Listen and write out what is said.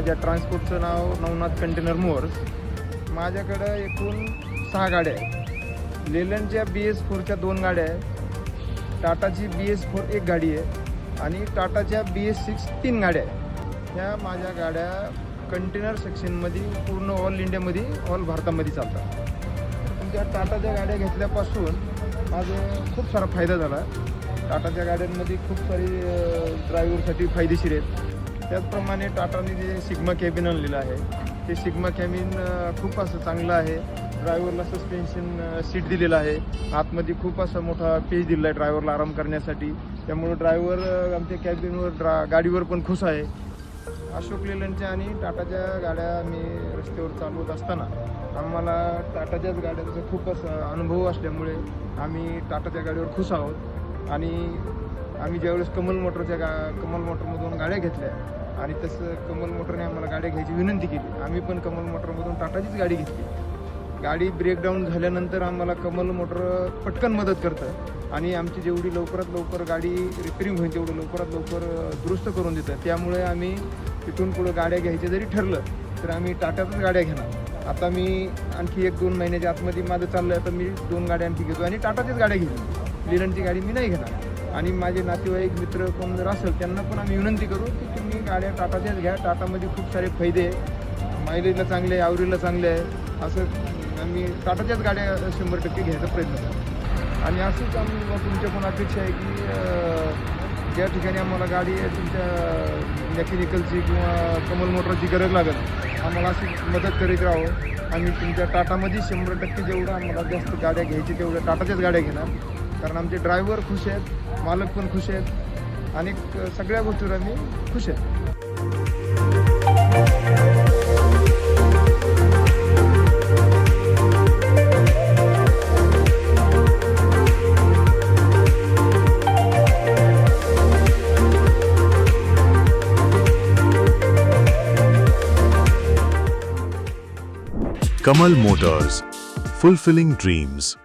माझ्या ट्रान्सपोर्टचं नाव नवनाथ कंटेनर मोअर्स. माझ्याकडं एकूण 6 गाड्या आहेत. लेलंडच्या BS4च्या 2 गाड्या आहेत, टाटाची BS4 1 गाडी आहे आणि टाटाच्या BS6 3 गाड्या आहेत. ह्या माझ्या गाड्या कंटेनर सेक्शनमध्ये पूर्ण ऑल इंडियामध्ये, ऑल भारतामध्ये चालतात. तुमच्या टाटाच्या गाड्या घेतल्यापासून माझं खूप सारा फायदा झाला. टाटाच्या गाड्यांमध्ये खूप सारी ड्रायव्हरसाठी फायदेशीर आहेत. त्याचप्रमाणे टाटाने जे सिग्मा कॅबिन आणलेलं आहे, ते सिग्मा कॅबिन खूप असं चांगलं आहे. ड्रायव्हरला सस्पेन्शन सीट दिलेलं आहे, आतमध्ये खूप असा मोठा पेज दिलेला आहे ड्रायव्हरला आराम करण्यासाठी. त्यामुळं ड्रायव्हर आमच्या कॅबिनवर गाडीवर पण खुश आहे. अशोक लेलंडच्या आणि टाटाच्या गाड्या आम्ही रस्त्यावर चालवत असताना आम्हाला टाटाच्याच गाड्यांचा खूप असा अनुभव असल्यामुळे आम्ही टाटाच्या गाडीवर खुश आहोत. आणि आम्ही ज्यावेळेस कमल मोटरमधून गाड्या घेतल्या आणि तसं कमल मोटरने आम्हाला गाड्या घ्यायची विनंती केली. आम्ही पण कमल मोटरमधून टाटाचीच गाडी घेतली. गाडी ब्रेकडाऊन झाल्यानंतर आम्हाला कमल मोटर पटकन मदत करतं आणि आमची जेवढी लवकरात लवकर गाडी रिपेरिंग होईल तेवढं लवकरात लवकर दुरुस्त करून देतं. त्यामुळे आम्ही तिथून पुढं गाड्या घ्यायचं जरी ठरलं तर आम्ही टाटाच्याच गाड्या घेणार. आता मी आणखी 1-2 महिन्याच्या आतमध्ये माझं चाललं आहे, तर मी 2 गाड्या आणखी घेतो आणि टाटाच्याच गाड्या घेतो. लेलंडची गाडी मी नाही घेणार. आणि माझे नातेवाईक मित्र कोण जर असेल त्यांना पण आम्ही विनंती करू की तुम्ही गाड्या टाटाच्याच घ्या. टाटामध्ये खूप सारे फायदे आहे, मायलेजला चांगले आहे, ॲव्हरेजला चांगले आहे. असं आम्ही टाटाच्याच गाड्या 100% घ्यायचा प्रयत्न करतो. आणि अशीच आम्ही तुमच्या पण अपेक्षा आहे की ज्या ठिकाणी आम्हाला गाडी तुमच्या मेकॅनिकलची किंवा कमल मोटरची गरज लागेल, आम्हाला अशी मदत करीत राहावं. आम्ही तुमच्या टाटामध्ये 100% जेवढं आम्हाला जास्त गाड्या घ्यायची तेवढ्या टाटाच्याच गाड्या घेणार. कारण आमचे ड्रायव्हर खुश आहेत, मालक पण खुश आहेत आणि सगळ्या गोष्टीवर आम्ही खुश आहेत. Kamal Motors, fulfilling dreams.